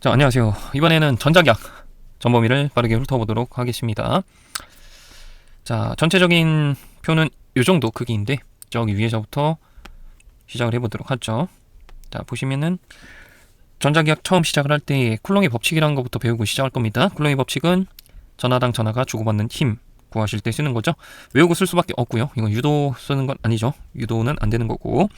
자, 안녕하세요. 이번에는 전작약 전범위를 빠르게 훑어보도록 하겠습니다. 자, 전체적인 표는 이 정도 크기인데 저기 위에서부터 시작을 해보도록 하죠. 자, 보시면은 전작약 처음 시작을 할 때 쿨롱의 법칙이라는 것부터 배우고 시작할 겁니다. 쿨롱의 법칙은 전하당 전하가 주고받는 힘 구하실 때 쓰는 거죠. 외우고 쓸 수밖에 없고요. 이건 유도 쓰는 건 아니죠. 유도는 안 되는 거고.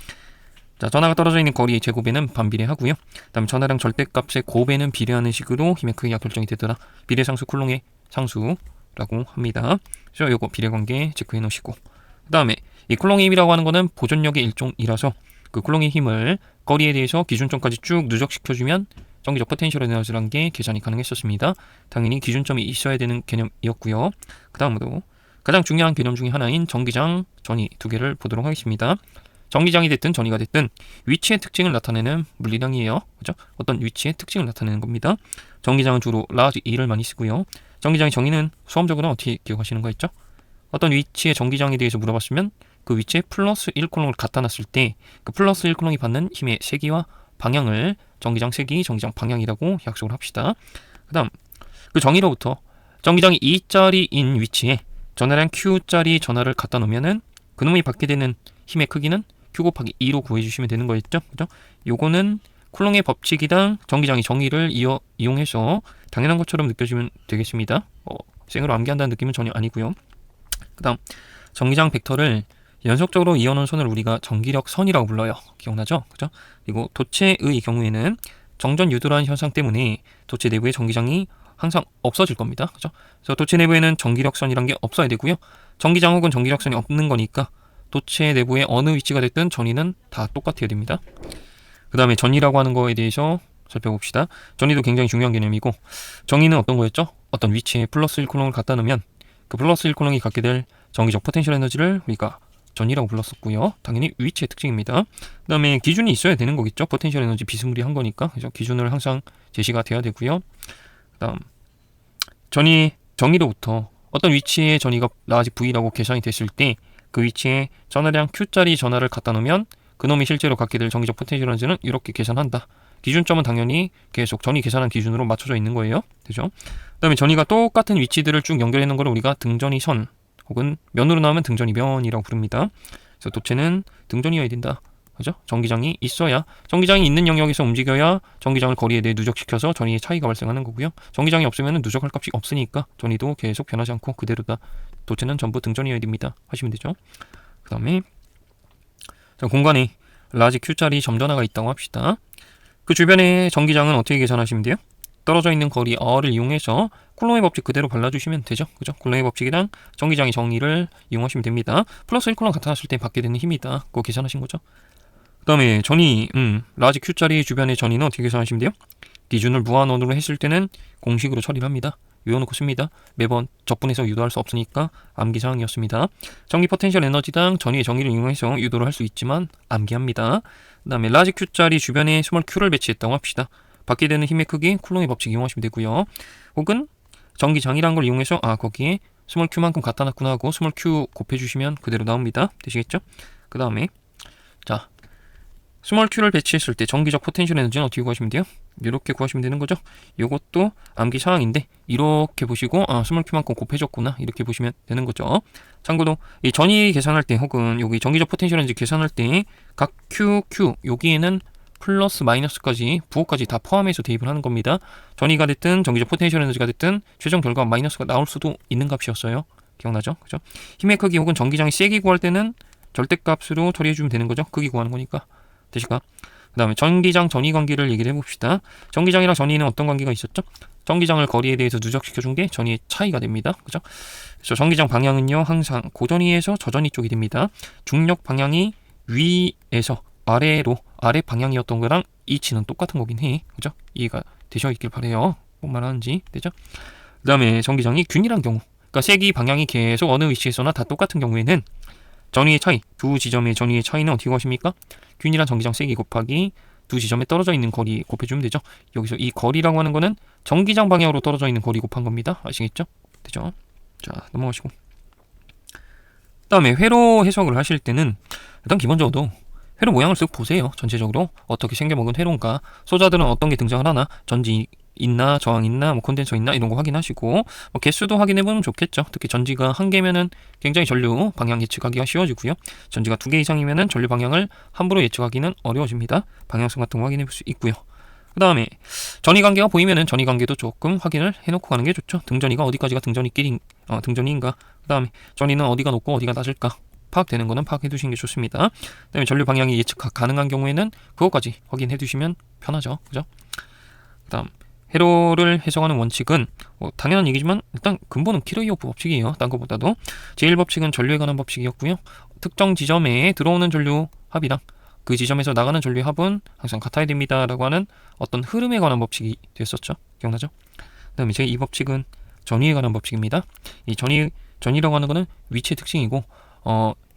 자, 전하가 떨어져 있는 거리의 제곱에는 반비례하고요. 다음 전하랑 절대값의 곱에는 비례하는 식으로 힘의 크기가 결정이 되더라. 비례상수 쿨롱의 상수라고 합니다. 그래서 요거 비례관계 체크해 놓으시고, 그 다음에 이 쿨롱의 힘이라고 하는 거는 보존력의 일종이라서 그 쿨롱의 힘을 거리에 대해서 기준점까지 쭉 누적시켜주면 전기적 포텐셜 에너지라는 게 계산이 가능했었습니다. 당연히 기준점이 있어야 되는 개념이었고요. 그 다음으로 가장 중요한 개념 중에 하나인 전기장, 전위 두 개를 보도록 하겠습니다. 전기장이 됐든 전위가 됐든 위치의 특징을 나타내는 물리량이에요. 그죠? 어떤 위치의 특징을 나타내는 겁니다. 전기장은 주로 라지 E를 많이 쓰고요. 전기장의 정의는 수험적으로 어떻게 기억하시는 거 있죠? 어떤 위치의 전기장에 대해서 물어봤으면 그 위치에 플러스 1콜롱을 갖다 놨을 때 그 플러스 1콜롱이 받는 힘의 세기와 방향을 전기장 세기, 전기장 방향이라고 약속을 합시다. 그 다음 그 정의로부터 전기장이 E짜리인 위치에 전하량 Q짜리 전하를 갖다 놓으면은 그놈이 받게 되는 힘의 크기는 Q 곱하기 2로 구해주시면 되는 거였죠. 그죠? 요거는 쿨롱의 법칙이랑 전기장의 정의를 이용해서 당연한 것처럼 느껴지면 되겠습니다. 생으로 암기한다는 느낌은 전혀 아니고요. 그 다음 전기장 벡터를 연속적으로 이어놓은 선을 우리가 전기력 선이라고 불러요. 기억나죠? 그죠? 그리고 도체의 경우에는 정전 유도라는 현상 때문에 도체 내부의 전기장이 항상 없어질 겁니다. 그죠? 그래서 도체 내부에는 전기력 선이란 게 없어야 되고요. 전기장 혹은 전기력 선이 없는 거니까 도체 내부의 어느 위치가 됐든 전위는 다 똑같아야 됩니다. 그 다음에 전위라고 하는 거에 대해서 살펴봅시다. 전위도 굉장히 중요한 개념이고, 정의는 어떤 거였죠? 어떤 위치에 플러스 1콜롱을 갖다 놓으면 그 플러스 1콜롱이 갖게 될 전기적 포텐셜 에너지를 우리가 전위라고 불렀었고요. 당연히 위치의 특징입니다. 그 다음에 기준이 있어야 되는 거겠죠. 포텐셜 에너지 비스무리한 거니까. 그래서 기준을 항상 제시가 돼야 되고요. 그 다음 정의로부터 어떤 위치에 전위가 라지 V라고 계산이 됐을 때 그 위치에 전하량 Q짜리 전하를 갖다 놓으면 그놈이 실제로 갖게 될 전기적 포텐셜 에너지는 이렇게 계산한다. 기준점은 당연히 계속 전위 계산한 기준으로 맞춰져 있는 거예요. 되죠? 그 다음에 전위가 똑같은 위치들을 쭉 연결해 놓은 걸 우리가 등전위 선 혹은 면으로 나오면 등전위 면이라고 부릅니다. 그래서 도체는 등전이어야 된다. 그죠? 전기장이 있어야, 전기장이 있는 영역에서 움직여야 전기장을 거리에 대해 누적시켜서 전위의 차이가 발생하는 거고요. 전기장이 없으면 누적할 값이 없으니까 전위도 계속 변하지 않고 그대로다. 도체는 전부 등전이어야 됩니다. 하시면 되죠. 그 다음에 공간에 라지 Q짜리 점전하가 있다고 합시다. 그 주변의 전기장은 어떻게 계산하시면 돼요? 떨어져 있는 거리 R을 이용해서 쿨롱의 법칙 그대로 발라주시면 되죠. 그죠? 쿨롱의 법칙이랑 전기장의 정의를 이용하시면 됩니다. 플러스 1쿨롱 갖다 놨을 때 받게 되는 힘이다. 그거 계산하신 거죠. 그 다음에 전위, 라지 Q짜리 주변의 전위는 어떻게 계산하시면 돼요? 기준을 무한원으로 했을 때는 공식으로 처리를 합니다. 외워놓고 씁니다. 매번 적분해서 유도할 수 없으니까 암기사항이었습니다. 전기 포텐셜 에너지당 전위의 정의를 이용해서 유도를 할 수 있지만 암기합니다. 그 다음에 라지 Q짜리 주변에 스몰 Q를 배치했다고 합시다. 받게 되는 힘의 크기 쿨롱의 법칙 이용하시면 되고요. 혹은 전기장이라는 걸 이용해서 거기에 스몰 Q만큼 갖다 놨구나 하고 스몰 Q 곱해주시면 그대로 나옵니다. 되시겠죠? 그 다음에 자, 스몰 Q를 배치했을 때 전기적 포텐셜 에너지는 어떻게 구하시면 돼요? 이렇게 구하시면 되는 거죠. 이것도 암기 사항인데 이렇게 보시고 스몰 Q만큼 곱해줬구나 이렇게 보시면 되는 거죠. 참고로 이 전위 계산할 때 혹은 여기 전기적 포텐셜 에너지 계산할 때 각 Q 여기에는 플러스 마이너스까지 부호까지 다 포함해서 대입을 하는 겁니다. 전위가 됐든 전기적 포텐셜 에너지가 됐든 최종 결과 마이너스가 나올 수도 있는 값이었어요. 기억나죠? 그죠? 힘의 크기 혹은 전기장의 세기 구할 때는 절대값으로 처리해주면 되는 거죠. 크기 구하는 거니까. 되실까? 그 다음에 전기장 전위 관계를 얘기를 해봅시다. 전기장이랑 전위는 어떤 관계가 있었죠? 전기장을 거리에 대해서 누적시켜준 게 전위의 차이가 됩니다. 그죠? 그래서 전기장 방향은요 항상 고전위에서 저전위 쪽이 됩니다. 중력 방향이 위에서 아래로 아래 방향이었던 거랑 이치는 똑같은 거긴 해. 그죠? 이해가 되셔 있길 바래요. 뭔 말하는지 되죠? 그 다음에 전기장이 균일한 경우, 그러니까 세기 방향이 계속 어느 위치에서나 다 똑같은 경우에는 전위의 차이, 두 지점의 전위의 차이는 어떻게 구하십니까? 균일한 전기장 세기 곱하기 두 지점에 떨어져 있는 거리 곱해주면 되죠. 여기서 이 거리라고 하는 거는 전기장 방향으로 떨어져 있는 거리 곱한 겁니다. 아시겠죠? 되죠? 자, 넘어가시고. 그 다음에 회로 해석을 하실 때는 일단 기본적으로 회로 모양을 쓱 보세요. 전체적으로 어떻게 생겨먹은 회로인가, 소자들은 어떤 게 등장을 하나, 전지 있나, 저항 있나, 뭐 콘덴서 있나 이런 거 확인하시고, 뭐 개수도 확인해보면 좋겠죠. 특히 전지가 1개면은 굉장히 전류 방향 예측하기가 쉬워지고요. 전지가 2개 이상이면은 전류 방향을 함부로 예측하기는 어려워집니다. 방향성 같은 거 확인해볼 수 있고요. 그 다음에 전위 관계가 보이면은 전위 관계도 조금 확인을 해놓고 가는 게 좋죠. 등전이가 어디까지가 등전이인가. 그 다음에 전위는 어디가 높고 어디가 낮을까 파악되는 거는 파악해 두시는 게 좋습니다. 그 다음에 전류 방향이 예측 가능한 경우에는 그것까지 확인해 두시면 편하죠. 그죠? 그 다음 회로를 해석하는 원칙은 당연한 얘기지만 일단 근본은 키르이오프 법칙이에요. 딴 것보다도 제1법칙은 전류에 관한 법칙이었고요. 특정 지점에 들어오는 전류 합이랑 그 지점에서 나가는 전류 합은 항상 같아야 됩니다 라고 하는 어떤 흐름에 관한 법칙이 됐었죠. 기억나죠? 그 다음에 제2법칙은 전위에 관한 법칙입니다. 이 전위라고 하는 거는 위치의 특징이고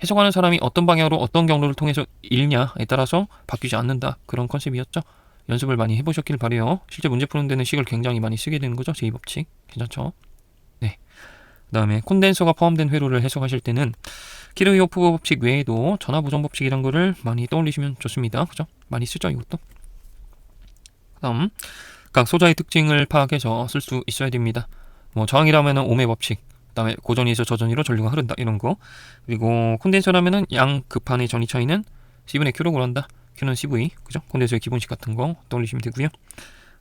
해석하는 사람이 어떤 방향으로 어떤 경로를 통해서 읽냐에 따라서 바뀌지 않는다, 그런 컨셉이었죠. 연습을 많이 해보셨길 바래요. 실제 문제 푸는 데는 식을 굉장히 많이 쓰게 되는 거죠. 제2법칙 괜찮죠? 네. 그 다음에 콘덴서가 포함된 회로를 해석하실 때는 키르이호프 법칙 외에도 전하 보정 법칙이란 거를 많이 떠올리시면 좋습니다. 그죠? 많이 쓰죠, 이것도. 그 다음 각 소자의 특징을 파악해서 쓸 수 있어야 됩니다. 뭐 저항이라면은 ohm의 법칙, 그 다음에 고전위에서 저전위로 전류가 흐른다 이런 거. 그리고 콘덴서라면은 양 급한의 전위 차이는 C분의 Q로 구한다. Q는 CV, 그죠? 콘덴서의 기본식 같은 거 떠올리시면 되고요.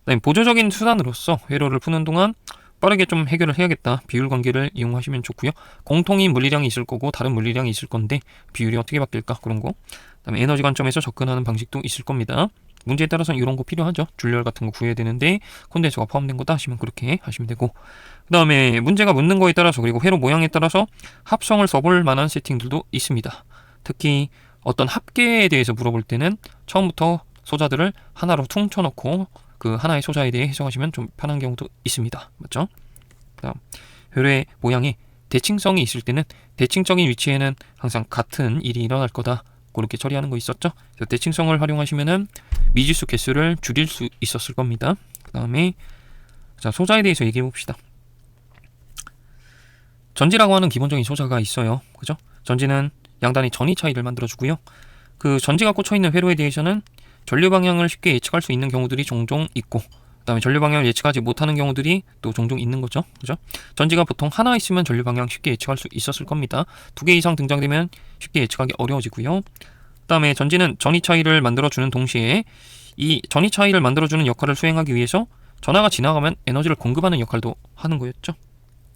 그다음에 보조적인 수단으로서 회로를 푸는 동안 빠르게 좀 해결을 해야겠다, 비율 관계를 이용하시면 좋고요. 공통인 물리량이 있을 거고 다른 물리량이 있을 건데 비율이 어떻게 바뀔까, 그런 거. 그다음에 에너지 관점에서 접근하는 방식도 있을 겁니다. 문제에 따라서는 이런 거 필요하죠. 줄열 같은 거 구해야 되는데 콘덴서가 포함된 거다 하시면 그렇게 하시면 되고, 그 다음에 문제가 묻는 거에 따라서 그리고 회로 모양에 따라서 합성을 써볼 만한 세팅들도 있습니다. 특히 어떤 합계에 대해서 물어볼 때는 처음부터 소자들을 하나로 퉁쳐놓고 그 하나의 소자에 대해 해석하시면 좀 편한 경우도 있습니다. 맞죠? 그다음 회로의 모양에 대칭성이 있을 때는 대칭적인 위치에는 항상 같은 일이 일어날 거다, 그렇게 처리하는 거 있었죠? 그래서 대칭성을 활용하시면은 미지수 개수를 줄일 수 있었을 겁니다. 그 다음에 자, 소자에 대해서 얘기해 봅시다. 전지라고 하는 기본적인 소자가 있어요. 그죠? 전지는 양단의 전위 차이를 만들어주고요. 그 전지가 꽂혀있는 회로에 대해서는 전류 방향을 쉽게 예측할 수 있는 경우들이 종종 있고, 그 다음에 전류 방향을 예측하지 못하는 경우들이 또 종종 있는 거죠. 그죠? 전지가 보통 하나 있으면 전류 방향 쉽게 예측할 수 있었을 겁니다. 2개 이상 등장되면 쉽게 예측하기 어려워지고요. 그 다음에 전지는 전위 차이를 만들어주는 동시에 이 전위 차이를 만들어주는 역할을 수행하기 위해서 전하가 지나가면 에너지를 공급하는 역할도 하는 거였죠.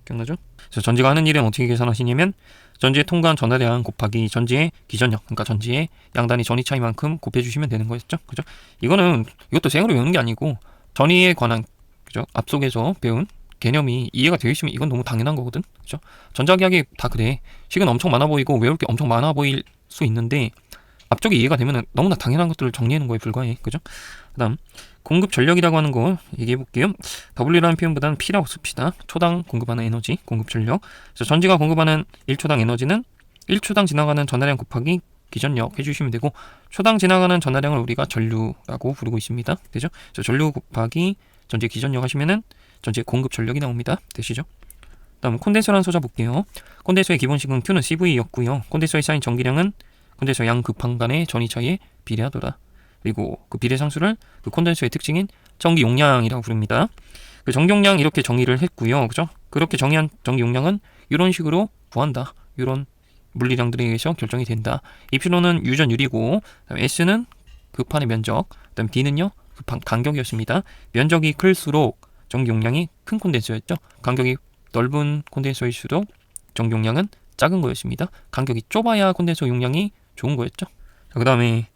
기억나죠? 그래서 전지가 하는 일은 어떻게 계산하시냐면 전지에 통과한 전하량 곱하기 전지의 기전력, 그러니까 전지의 양단위 전위 차이만큼 곱해주시면 되는 거였죠. 그죠? 이것도 생으로 외우는 게 아니고 전위에 관한, 그죠? 앞속에서 배운 개념이 이해가 되어 있으면 이건 너무 당연한 거거든. 그죠? 전자기하기 다 그래. 식은 엄청 많아 보이고 외울 게 엄청 많아 보일 수 있는데 앞쪽에 이해가 되면 너무나 당연한 것들을 정리하는 거에 불과해. 그죠? 그 다음 공급 전력이라고 하는 거 얘기해 볼게요. W라는 표현보다는 P라고 씁시다. 초당 공급하는 에너지, 공급 전력. 그래서 전지가 공급하는 1초당 에너지는 1초당 지나가는 전하량 곱하기 기전력 해주시면 되고, 초당 지나가는 전하량을 우리가 전류라고 부르고 있습니다. 되죠? 그래서 전류 곱하기 전지 기전력 하시면은 전지의 공급 전력이 나옵니다. 되시죠? 다음 콘덴서라는 소자 볼게요. 콘덴서의 기본식은 Q는 CV였고요. 콘덴서에 쌓인 전기량은 콘덴서 양 급한 간의 전위 차이에 비례하더라. 그리고 그 비례 상수를 그 콘덴서의 특징인 전기 용량이라고 부릅니다. 그 전기 용량 이렇게 정의를 했고요. 그죠? 그렇게 정의한 전기 용량은 이런 식으로 구한다. 이런 물리량들에 의해서 결정이 된다. 이표는 유전율이고, S는 급판의 면적, 그다음 D는요 급판 간격이었습니다. 면적이 클수록 전기 용량이 큰 콘덴서였죠. 간격이 넓은 콘덴서일수록 전기 용량은 작은 거였습니다. 간격이 좁아야 콘덴서 용량이 좋은 거였죠. 그 다음에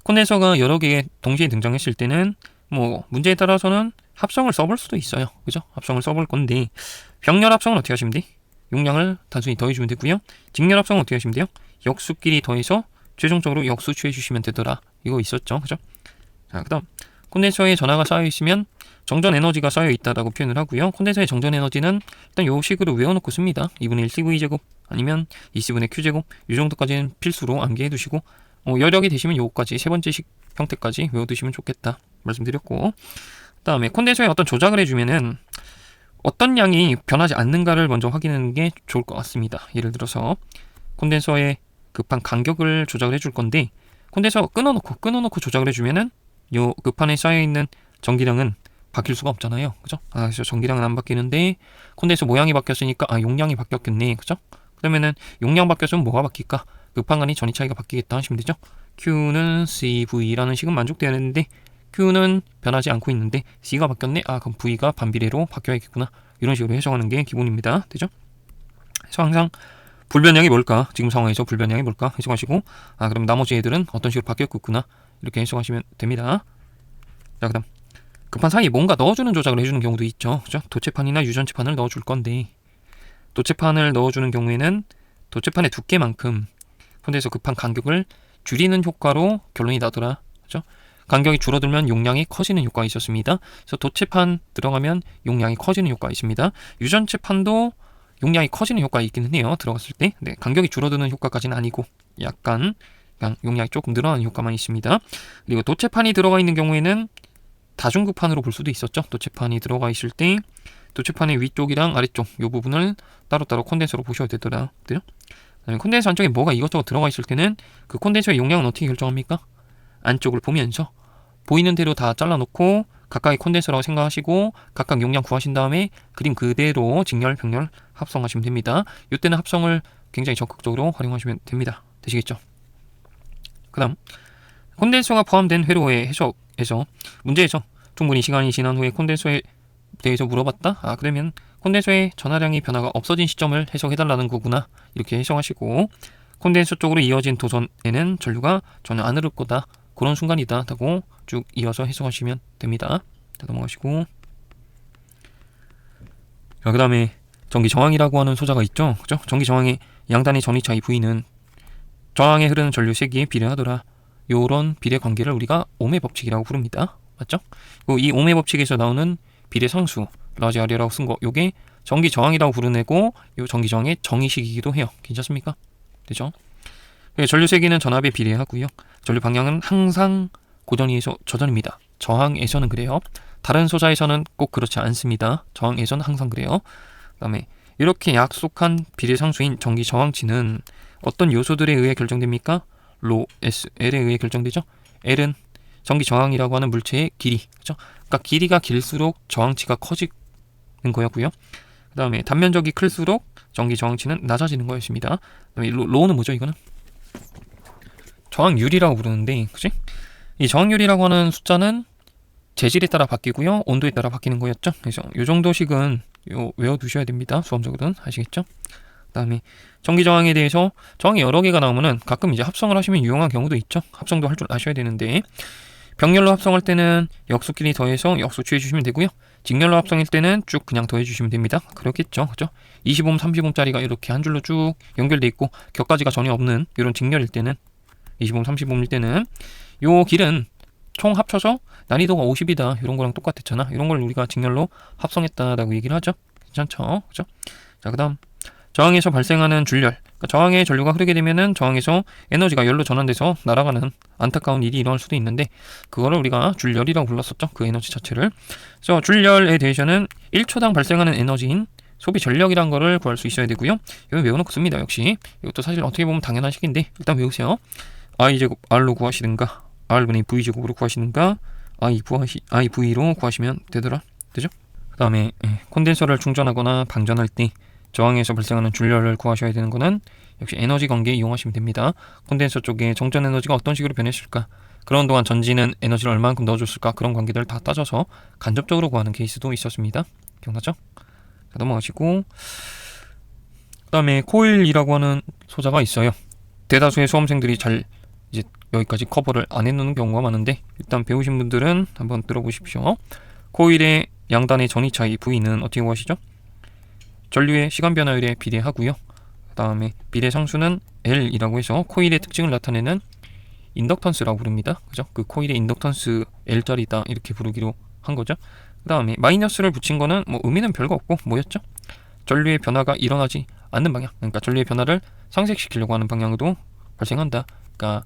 콘덴서가 여러 개 동시에 등장했을 때는 뭐 문제에 따라서는 합성을 써볼 수도 있어요. 그죠? 합성을 써볼 건데 병렬 합성은 어떻게 하시면 돼? 용량을 단순히 더해주면 되고요. 직렬 합성은 어떻게 하시면 돼요? 역수끼리 더해서 최종적으로 역수 취해주시면 되더라. 이거 있었죠. 그죠? 자, 그 다음 콘덴서에 전하가 쌓여있으면 정전 에너지가 쌓여있다라고 표현을 하고요. 콘덴서의 정전 에너지는 일단 요 식으로 외워놓고 씁니다. 2분의 1 CV제곱 아니면 2C분의 Q제곱, 이 정도까지는 필수로 암기해 두시고 여력이 되시면 요거까지 세 번째 식 형태까지 외워두시면 좋겠다 말씀드렸고, 그 다음에 콘덴서에 어떤 조작을 해주면은 어떤 양이 변하지 않는가를 먼저 확인하는 게 좋을 것 같습니다. 예를 들어서 콘덴서의 급한 간격을 조작을 해줄 건데 콘덴서 끊어놓고 조작을 해주면은 요 급판에 쌓여있는 전기량은 바뀔 수가 없잖아요. 그죠? 그래서 전기량은 안 바뀌는데 콘덴서 모양이 바뀌었으니까 용량이 바뀌었겠네. 그죠? 그러면은 용량 바뀌었으면 뭐가 바뀔까? 급판 간의 전위 차이가 바뀌겠다 하시면 되죠. Q는 CV라는 식은 만족되어야 되는데 Q는 변하지 않고 있는데 C가 바뀌었네. 그럼 V가 반비례로 바뀌어야겠구나. 이런 식으로 해석하는 게 기본입니다. 되죠? 그래서 항상 불변량이 뭘까? 지금 상황에서 불변량이 뭘까? 해석하시고 그럼 나머지 애들은 어떤 식으로 바뀌었겠구나. 이렇게 해석하시면 됩니다. 자, 그다음 급판 사이에 뭔가 넣어주는 조작을 해주는 경우도 있죠. 그죠? 도체판이나 유전체판을 넣어줄 건데 도체판을 넣어주는 경우에는 도체판의 두께만큼 콘덴서 급판 간격을 줄이는 효과로 결론이 나더라. 그죠? 간격이 줄어들면 용량이 커지는 효과가 있었습니다. 그래서 도체판 들어가면 용량이 커지는 효과가 있습니다. 유전체판도 용량이 커지는 효과가 있기는 해요. 들어갔을 때. 네, 간격이 줄어드는 효과까지는 아니고 약간 그냥 용량이 조금 늘어나는 효과만 있습니다. 그리고 도체판이 들어가 있는 경우에는 다중급판으로 볼 수도 있었죠. 도체판이 들어가 있을 때 도체판의 위쪽이랑 아래쪽 이 부분을 따로따로 콘덴서로 보셔야 되더라. 그죠? 콘덴서 안쪽에 뭐가 이것저것 들어가 있을 때는 그 콘덴서의 용량은 어떻게 결정합니까? 안쪽을 보면서 보이는 대로 다 잘라놓고 각각의 콘덴서라고 생각하시고 각각 용량 구하신 다음에 그림 그대로 직렬, 병렬 합성하시면 됩니다. 이때는 합성을 굉장히 적극적으로 활용하시면 됩니다. 되시겠죠? 그 다음 콘덴서가 포함된 회로의 해석에서 문제에서 충분히 시간이 지난 후에 콘덴서에 대해서 물어봤다? 그러면 콘덴서의 전하량의 변화가 없어진 시점을 해석해달라는 거구나. 이렇게 해석하시고 콘덴서 쪽으로 이어진 도선에는 전류가 전혀 안 흐를 거다. 그런 순간이다. 라고 쭉 이어서 해석하시면 됩니다. 자, 넘어가시고 그 다음에 전기 저항이라고 하는 소자가 있죠. 그죠? 전기 저항의 양단의 전위 차이 V는 저항에 흐르는 전류 세기에 비례하더라. 요런 비례 관계를 우리가 옴의 법칙이라고 부릅니다. 맞죠? 이 옴의 법칙에서 나오는 비례 상수 라지 R이라고 쓴 거 요게 전기 저항이라고 부르내고 요 전기 저항의 정의식이기도 해요. 괜찮습니까? 되죠? 전류 세기는 전압에 비례하고요. 전류 방향은 항상 고전위에서 저전입니다. 저항에서는 그래요. 다른 소자에서는 꼭 그렇지 않습니다. 저항에서는 항상 그래요. 그 다음에 이렇게 약속한 비례 상수인 전기 저항치는 어떤 요소들에 의해 결정됩니까? 로 S, L에 의해 결정되죠. L은 전기 저항이라고 하는 물체의 길이, 그렇죠? 그러니까 길이가 길수록 저항치가 커지는 거였고요. 그 다음에 단면적이 클수록 전기 저항치는 낮아지는 거였습니다. 그다음에 로는 뭐죠? 이거는 저항율이라고 부르는데, 그치? 이 저항율이라고 하는 숫자는 재질에 따라 바뀌고요, 온도에 따라 바뀌는 거였죠. 그래서 이 정도 식은 외워두셔야 됩니다. 수험적으로는 아시겠죠? 그다음에 전기 저항에 대해서 저항이 여러 개가 나오면은 가끔 이제 합성을 하시면 유용한 경우도 있죠. 합성도 할 줄 아셔야 되는데 병렬로 합성할 때는 역수끼리 더해서 역수 취해 주시면 되고요. 직렬로 합성일 때는 쭉 그냥 더해 주시면 됩니다. 그렇겠죠, 그죠? 20옴, 30옴짜리가 이렇게 한 줄로 쭉 연결돼 있고 격가지가 전혀 없는 이런 직렬일 때는 20옴, 30옴일 때는 요 길은 총 합쳐서 난이도가 50이다. 이런 거랑 똑같았잖아. 이런 걸 우리가 직렬로 합성했다라고 얘기를 하죠. 괜찮죠, 그죠? 자, 그다음 저항에서 발생하는 줄열. 그러니까 저항에 전류가 흐르게 되면은 저항에서 에너지가 열로 전환돼서 날아가는 안타까운 일이 일어날 수도 있는데 그거를 우리가 줄열이라고 불렀었죠. 그 에너지 자체를. 그래서 줄열에 대해서는 1초당 발생하는 에너지인 소비 전력이란 거를 구할 수 있어야 되고요. 이거 외워놓고 씁니다. 역시 이것도 사실 어떻게 보면 당연한 식인데 일단 외우세요. i제곱 r로 구하시든가 r분의 v제곱으로 구하시든가 iv로 구하시면 되더라. 되죠? 그 다음에 콘덴서를 충전하거나 방전할 때 저항에서 발생하는 줄열을 구하셔야 되는 거는 역시 에너지 관계 이용하시면 됩니다. 콘덴서 쪽에 정전 에너지가 어떤 식으로 변했을까? 그런 동안 전지는 에너지를 얼마만큼 넣어줬을까? 그런 관계들을 다 따져서 간접적으로 구하는 케이스도 있었습니다. 기억나죠? 자, 넘어가시고 그 다음에 코일이라고 하는 소자가 있어요. 대다수의 수험생들이 잘 이제 여기까지 커버를 안 해놓는 경우가 많은데 일단 배우신 분들은 한번 들어보십시오. 코일의 양단의 전위 차이 V는 어떻게 구하시죠? 전류의 시간 변화율에 비례하고요. 그 다음에 비례 상수는 L이라고 해서 코일의 특징을 나타내는 인덕턴스라고 부릅니다. 그죠? 그 코일의 인덕턴스 L짜리다 이렇게 부르기로 한 거죠. 그 다음에 마이너스를 붙인 거는 뭐 의미는 별거 없고 뭐였죠? 전류의 변화가 일어나지 않는 방향. 그러니까 전류의 변화를 상쇄시키려고 하는 방향으로 발생한다. 그러니까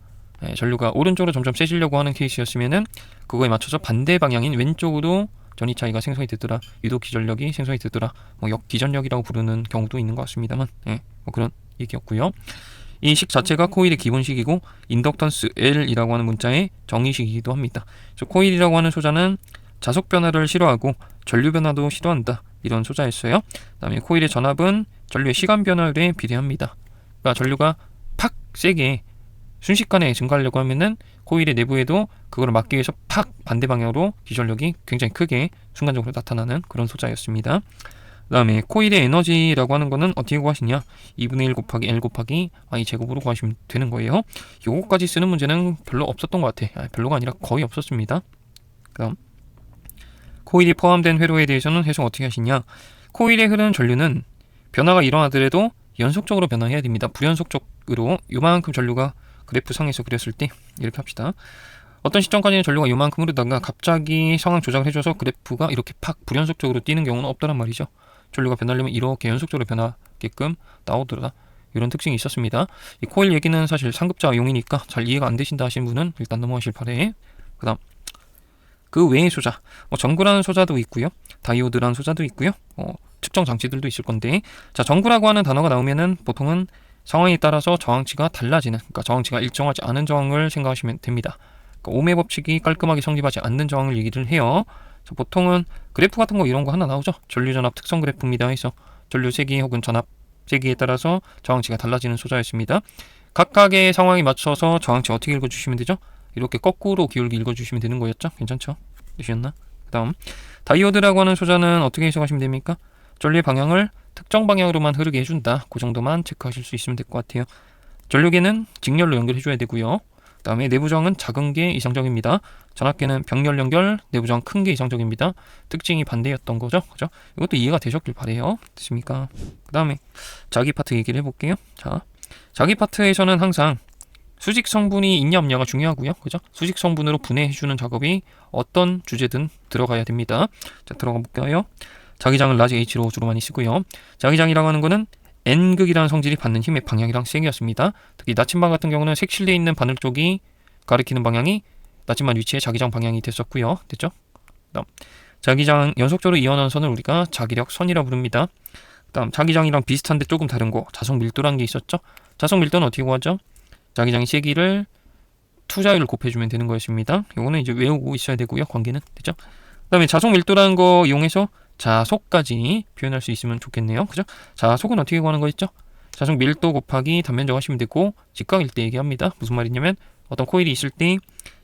전류가 오른쪽으로 점점 세지려고 하는 케이스였으면은 그거에 맞춰서 반대 방향인 왼쪽으로 전위 차이가 생성이 되더라. 유도 기전력이 생성이 되더라. 뭐 역기전력이라고 부르는 경우도 있는 것 같습니다만, 뭐 그런 얘기였고요. 이 식 자체가 코일의 기본식이고 인덕턴스 L이라고 하는 문자의 정의식이기도 합니다. 그래서 코일이라고 하는 소자는 자속 변화를 싫어하고 전류 변화도 싫어한다. 이런 소자였어요. 그다음에 코일의 전압은 전류의 시간 변화율에 비례합니다. 그러니까 전류가 팍 세게 순식간에 증가하려고 하면은 코일의 내부에도 그걸 막기 위해서 팍 반대 방향으로 기전력이 굉장히 크게 순간적으로 나타나는 그런 소자였습니다. 그 다음에 코일의 에너지라고 하는 거는 어떻게 구하시냐? 2분의 1 곱하기 L 곱하기 I 제곱으로 구하시면 되는 거예요. 요거까지 쓰는 문제는 별로 없었던 것 같아. 별로가 아니라 거의 없었습니다. 그 다음 코일이 포함된 회로에 대해서는 해석 어떻게 하시냐? 코일에 흐르는 전류는 변화가 일어나더라도 연속적으로 변화해야 됩니다. 불연속적으로 요만큼 전류가 그래프 상에서 그렸을 때 이렇게 합시다. 어떤 시점까지는 전류가 요만큼 흐르다가 갑자기 상황 조작을 해줘서 그래프가 이렇게 팍 불연속적으로 뛰는 경우는 없더란 말이죠. 전류가 변하려면 이렇게 연속적으로 변하게끔 나오더라. 이런 특징이 있었습니다. 이 코일 얘기는 사실 상급자용이니까 잘 이해가 안 되신다 하신 분은 일단 넘어가실 바래. 그 다음 그 외의 소자, 전구라는 소자도 있고요. 다이오드라는 소자도 있고요. 측정 장치들도 있을 건데, 자, 전구라고 하는 단어가 나오면은 보통은 상황에 따라서 저항치가 달라지는, 그러니까 저항치가 일정하지 않은 저항을 생각하시면 됩니다. 그러니까 오음의 법칙이 깔끔하게 성립하지 않는 저항을 얘기를 해요. 보통은 그래프 같은 거 이런 거 하나 나오죠. 전류전압 특성 그래프입니다. 해서 전류 세기 혹은 전압 세기에 따라서 저항치가 달라지는 소자였습니다. 각각의 상황에 맞춰서 저항치 어떻게 읽어주시면 되죠? 이렇게 거꾸로 기울기 읽어주시면 되는 거였죠? 괜찮죠? 되셨나? 그 다음 다이오드라고 하는 소자는 어떻게 해석하시면 됩니까? 전류의 방향을 특정 방향으로만 흐르게 해준다. 그 정도만 체크하실 수 있으면 될 것 같아요. 전류계는 직렬로 연결해줘야 되고요. 그 다음에 내부 저항은 작은 게 이상적입니다. 전압계는 병렬 연결, 내부 저항 큰 게 이상적입니다. 특징이 반대였던 거죠. 그죠? 이것도 이해가 되셨길 바래요. 됐습니까? 그 다음에 자기 파트 얘기를 해볼게요. 자, 자기 파트에서는 항상 수직 성분이 있냐 없냐가 중요하고요. 그죠? 수직 성분으로 분해해주는 작업이 어떤 주제든 들어가야 됩니다. 자, 들어가 볼까요? 자기장을 라지 H로 주로 많이 쓰고요. 자기장이라고 하는 거는 N극이라는 성질이 받는 힘의 방향이랑 세기였습니다. 특히 나침반 같은 경우는 색칠되어 있는 바늘 쪽이 가리키는 방향이 나침반 위치의 자기장 방향이 됐었고요. 됐죠? 그다음 자기장 연속적으로 이어나는 선을 우리가 자기력 선이라 부릅니다. 그다음 자기장이랑 비슷한데 조금 다른 거 자석 밀도라는 게 있었죠? 자석 밀도는 어떻게 구하죠? 자기장의 세기를 투자율을 곱해주면 되는 거였습니다. 이거는 이제 외우고 있어야 되고요. 관계는 됐죠? 그다음에 자석 밀도라는 거 이용해서 자속까지 표현할 수 있으면 좋겠네요. 그죠? 자속은 어떻게 구하는 거였죠? 자속 밀도 곱하기 단면적 하시면 되고 직각일 때 얘기합니다. 무슨 말이냐면 어떤 코일이 있을 때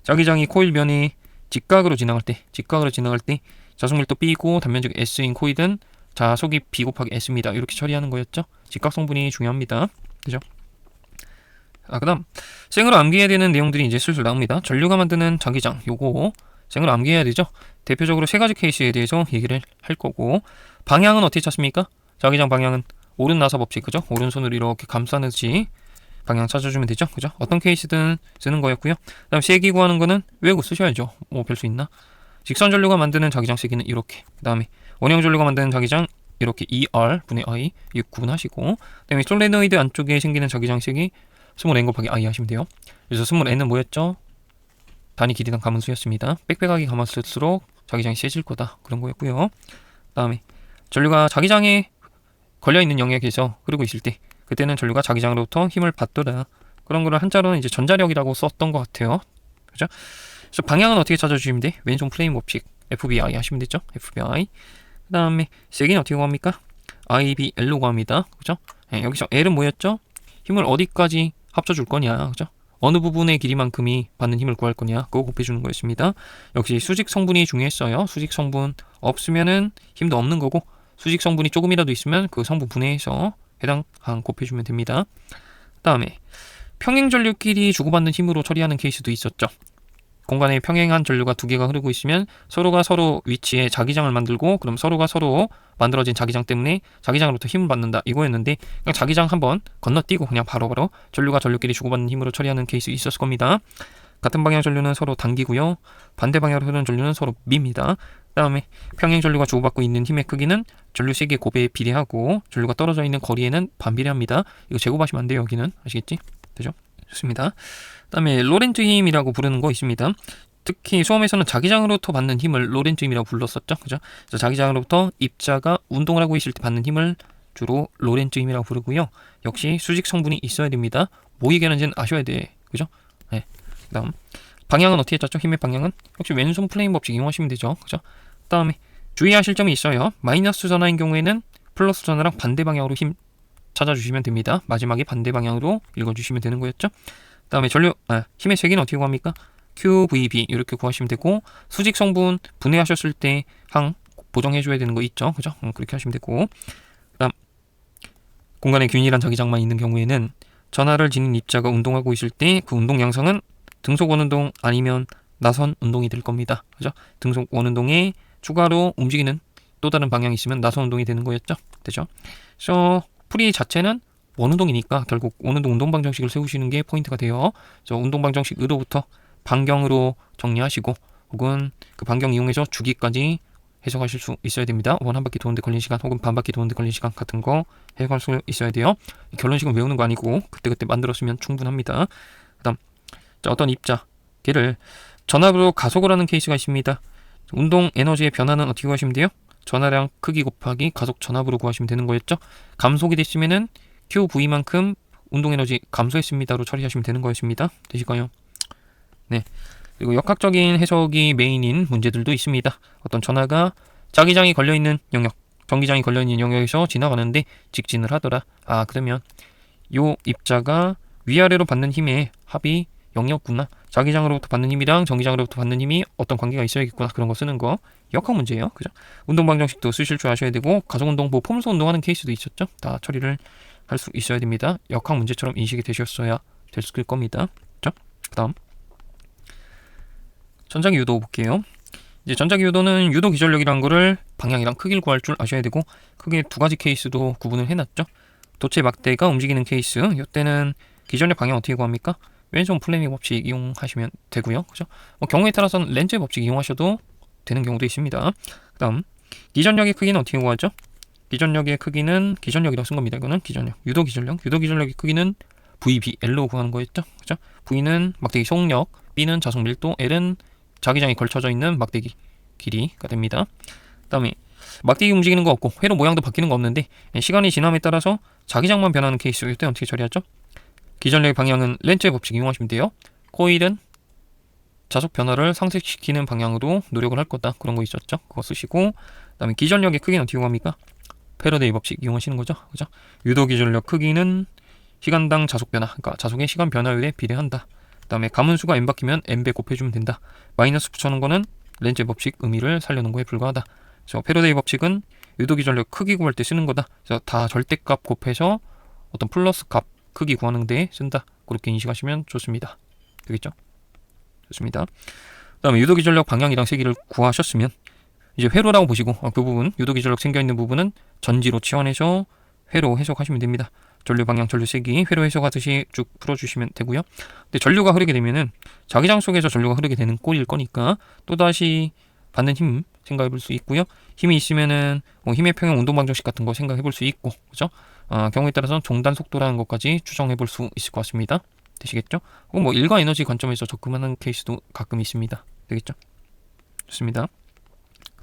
자기장이 코일 면에 직각으로 지나갈 때 자속 밀도 B고 단면적 S인 코일은 자속이 B 곱하기 S입니다. 이렇게 처리하는 거였죠? 직각 성분이 중요합니다. 그죠? 그 다음 생으로 암기해야 되는 내용들이 이제 슬슬 나옵니다. 전류가 만드는 자기장 요거 생으로 암기해야 되죠. 대표적으로 세 가지 케이스에 대해서 얘기를 할 거고 방향은 어떻게 찾습니까? 자기장 방향은 오른 나사 법칙 그죠? 오른손으로 이렇게 감싸듯이 방향 찾아주면 되죠. 그죠? 어떤 케이스든 쓰는 거였고요. 그 다음 세기 구하는 거는 외우고 쓰셔야죠. 뭐 별 수 있나? 직선 전류가 만드는 자기장 세기는 이렇게 그 다음에 원형 전류가 만드는 자기장 이렇게 ER 분의 I 이 구분하시고 그 다음에 솔레노이드 안쪽에 생기는 자기장 세기 스몰 N 곱하기 I 하시면 돼요. 그래서 스몰 N은 뭐였죠? 단위 길이당 가문수였습니다. 빽빽하게 감았을수록 자기장이 세질 거다. 그런 거였고요. 그 다음에 전류가 자기장에 걸려있는 영역에서 흐르고 있을 때 그때는 전류가 자기장으로부터 힘을 받더라. 그런 거를 한자로는 이제 전자력이라고 썼던 것 같아요. 그죠? 그래서 방향은 어떻게 찾아주시면 돼? 왼손 프레임 법칙 FBI 하시면 되죠. FBI. 그 다음에 세기는 어떻게 구합니까? IBL로 구합니다. 그죠? 네, 여기서 L은 뭐였죠? 힘을 어디까지 합쳐줄 거냐. 그죠? 어느 부분의 길이만큼이 받는 힘을 구할 거냐 그거 곱해주는 거였습니다. 역시 수직 성분이 중요했어요. 수직 성분 없으면은 힘도 없는 거고 수직 성분이 조금이라도 있으면 그 성분 분해해서 해당 항 곱해주면 됩니다. 그 다음에 평행 전류끼리 주고받는 힘으로 처리하는 케이스도 있었죠. 공간에 평행한 전류가 두 개가 흐르고 있으면 서로가 서로 위치에 자기장을 만들고 그럼 서로가 서로 만들어진 자기장 때문에 자기장으로부터 힘을 받는다 이거였는데 그냥 자기장 한번 건너뛰고 그냥 바로바로 전류가 전류끼리 주고받는 힘으로 처리하는 케이스 있었을 겁니다. 같은 방향 전류는 서로 당기고요. 반대 방향으로 흐르는 전류는 서로 밉니다. 그 다음에 평행 전류가 주고받고 있는 힘의 크기는 전류 세기의 곱에 비례하고 전류가 떨어져 있는 거리에는 반비례합니다. 이거 제곱하시면 안 돼요. 여기는 아시겠지? 되죠? 좋습니다. 그 다음에 로렌츠 힘이라고 부르는 거 있습니다. 특히 수험에서는 자기장으로부터 받는 힘을 로렌츠 힘이라고 불렀었죠. 그죠? 그래서 자기장으로부터 입자가 운동을 하고 있을 때 받는 힘을 주로 로렌츠 힘이라고 부르고요. 역시 수직 성분이 있어야 됩니다. 모의계는지는 아셔야 돼. 그죠? 네. 그다음 방향은 어떻게 짰죠? 힘의 방향은 역시 왼손 플레인 법칙 이용하시면 되죠. 그죠? 그다음에 주의하실 점이 있어요. 마이너스 전화인 경우에는 플러스 전화랑 반대 방향으로 힘 찾아주시면 됩니다. 마지막에 반대 방향으로 읽어주시면 되는 거였죠. 그다음에 힘의 세기는 어떻게 구합니까? QVB 이렇게 구하시면 되고, 수직 성분 분해하셨을 때 항 보정해줘야 되는 거 있죠. 그죠? 그렇게 하시면 되고, 그다음 공간에 균일한 자기장만 있는 경우에는 전하를 지닌 입자가 운동하고 있을 때 그 운동 양상은 등속 원운동 아니면 나선 운동이 될 겁니다. 그죠? 등속 원운동에 추가로 움직이는 또 다른 방향이 있으면 나선 운동이 되는 거였죠. 되죠? 그래서 풀이 자체는 원운동이니까 결국 원운동 운동 방정식을 세우시는 게 포인트가 돼요. 운동 방정식 의도부터 반경으로 정리하시고, 혹은 그 반경 이용해서 주기까지 해석하실 수 있어야 됩니다. 원 한 바퀴 도는데 걸린 시간 혹은 반 바퀴 도는데 걸린 시간 같은 거 해석할 수 있어야 돼요. 결론식은 외우는 거 아니고 그때그때 만들었으면 충분합니다. 그다음 어떤 입자 걔를 전압으로 가속을 하는 케이스가 있습니다. 운동 에너지의 변화는 어떻게 구하시면 돼요? 전하량 크기 곱하기 가속 전압으로 구하시면 되는 거였죠. 감속이 됐으면은 QV만큼 운동 에너지 감소했습니다로 처리하시면 되는 거였습니다. 되실까요? 네. 그리고 역학적인 해석이 메인인 문제들도 있습니다. 어떤 전하가 자기장이 걸려있는 영역, 전기장이 걸려있는 영역에서 지나가는데 직진을 하더라. 그러면 요 입자가 위아래로 받는 힘의 합이 0이었구나. 자기장으로부터 받는 힘이랑 전기장으로부터 받는 힘이 어떤 관계가 있어야겠구나. 그런 거 쓰는 거 역학 문제예요. 그죠? 운동 방정식도 쓰실 줄 아셔야 되고, 가속운동, 폼소 운동하는 케이스도 있었죠. 다 처리를 할 수 있어야 됩니다. 역학 문제처럼 인식이 되셨어야 됐을 겁니다. 그죠? 그다음 전자기 유도 볼게요. 이제 전자기 유도는 유도 기전력이란 거를 방향이랑 크기를 구할 줄 아셔야 되고, 크게 두 가지 케이스도 구분을 해놨죠. 도체 막대가 움직이는 케이스, 이때는 기전력 방향 어떻게 구합니까? 왼손 플레밍 법칙 이용하시면 되고요. 그죠? 경우에 따라서는 렌즈 법칙 이용하셔도 되는 경우도 있습니다. 그다음 기전력의 크기는 어떻게 구하죠? 기전력의 크기는 기전력이라고 쓴 겁니다. 이거는 기전력, 유도 기전력의 크기는 VBL로 구하는 거였죠. 그죠? V는 막대기 속력, B는 자속 밀도, L은 자기장이 걸쳐져 있는 막대기 길이가 됩니다. 그다음에 막대기 움직이는 거 없고 회로 모양도 바뀌는 거 없는데 시간이 지남에 따라서 자기장만 변하는 케이스, 이때 어떻게 처리하죠? 기전력의 방향은 렌즈의 법칙 이용하시면 돼요. 코일은 자속 변화를 상쇄시키는 방향으로 노력을 할 거다. 그런 거 있었죠. 그거 쓰시고, 그다음에 기전력의 크기는 어떻게 구합니까? 패러데이 법칙 이용하시는 거죠. 그죠? 유도 기전력 크기는 시간당 자속 변화, 그러니까 자속의 시간 변화율에 비례한다. 그다음에 가문수가 n 바퀴면 n배 곱해주면 된다. 마이너스 붙여놓은 거는 렌즈의 법칙 의미를 살려놓은 거에 불과하다. 그래서 패러데이 법칙은 유도 기전력 크기 구할 때 쓰는 거다. 그래서 다 절대값 곱해서 어떤 플러스 값 크기 구하는 데 쓴다. 그렇게 인식하시면 좋습니다. 되겠죠? 좋습니다. 그다음에 유도 기전력 방향이랑 세기를 구하셨으면 이제 회로라고 보시고, 그 부분 유도 기전력 생겨 있는 부분은 전지로 치환해서 회로 해석하시면 됩니다. 전류 방향, 전류 세기, 회로 해석하듯이 쭉 풀어주시면 되고요. 근데 전류가 흐르게 되면은 자기장 속에서 전류가 흐르게 되는 꼴일 거니까 또다시 받는 힘 생각해 볼 수 있고요. 힘이 있으면은 힘의 평형 운동 방정식 같은 거 생각해 볼 수 있고, 그죠? 경우에 따라서는 종단 속도라는 것까지 추정해 볼 수 있을 것 같습니다. 되시겠죠? 혹은 일과 에너지 관점에서 접근하는 케이스도 가끔 있습니다. 되겠죠? 좋습니다.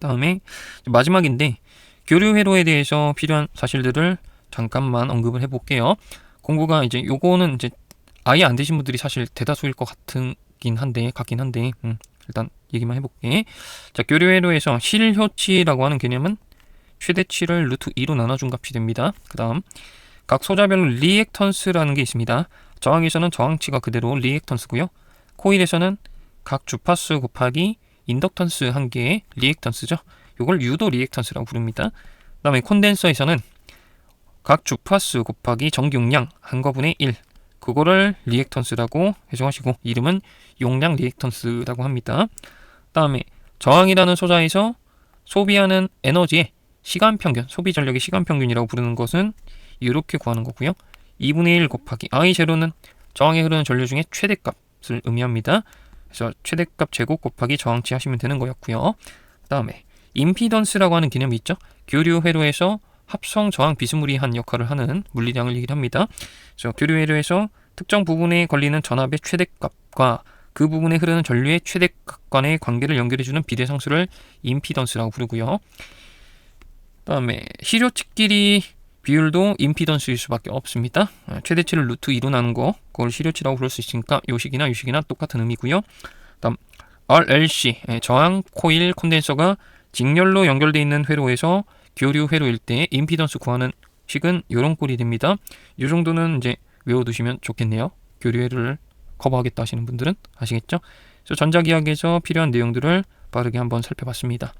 다음에 마지막인데, 교류 회로에 대해서 필요한 사실들을 잠깐만 언급을 해볼게요. 공부가 이제 요거는 이제 아예 안 되신 분들이 사실 대다수일 것 같긴 한데 일단 얘기만 해볼게. 자, 교류 회로에서 실효치라고 하는 개념은 최대치를 루트 2로 나눠준 값이 됩니다. 그 다음 각 소자별로 리액턴스라는 게 있습니다. 저항에서는 저항치가 그대로 리액턴스고요. 코일에서는 각 주파수 곱하기 인덕턴스 한 개의 리액턴스죠. 이걸 유도 리액턴스라고 부릅니다. 그 다음에 콘덴서에서는 각 주파수 곱하기 전기용량 한꺼분의 1, 그거를 리액턴스라고 해석하시고 이름은 용량 리액턴스라고 합니다. 그 다음에 저항이라는 소자에서 소비하는 에너지의 시간평균, 소비 전력의 시간평균이라고 부르는 것은 이렇게 구하는 거고요. 2분의 1 곱하기 I0는 저항에 흐르는 전류 중에 최대값을 의미합니다. 그래서 최대값 제곱 곱하기 저항치 하시면 되는 거였고요. 그 다음에 임피던스라고 하는 개념이 있죠. 교류 회로에서 합성 저항 비스무리한 역할을 하는 물리량을 얘기를 합니다. 그래서 교류 회로에서 특정 부분에 걸리는 전압의 최대값과 그 부분에 흐르는 전류의 최대값 간의 관계를 연결해주는 비례상수를 임피던스라고 부르고요. 그 다음에 실효치끼리 비율도 임피던스일 수밖에 없습니다. 최대치를 루트 2로 나눈 거, 그걸 시료치라고 부를 수 있으니까 요식이나 유식이나 똑같은 의미고요. 다음 RLC, 저항 코일 콘덴서가 직렬로 연결되어 있는 회로에서 교류 회로일 때 임피던스 구하는 식은 이런 꼴이 됩니다. 이 정도는 이제 외워두시면 좋겠네요. 교류 회로를 커버하겠다 하시는 분들은 아시겠죠? 그래서 전자기학에서 필요한 내용들을 빠르게 한번 살펴봤습니다.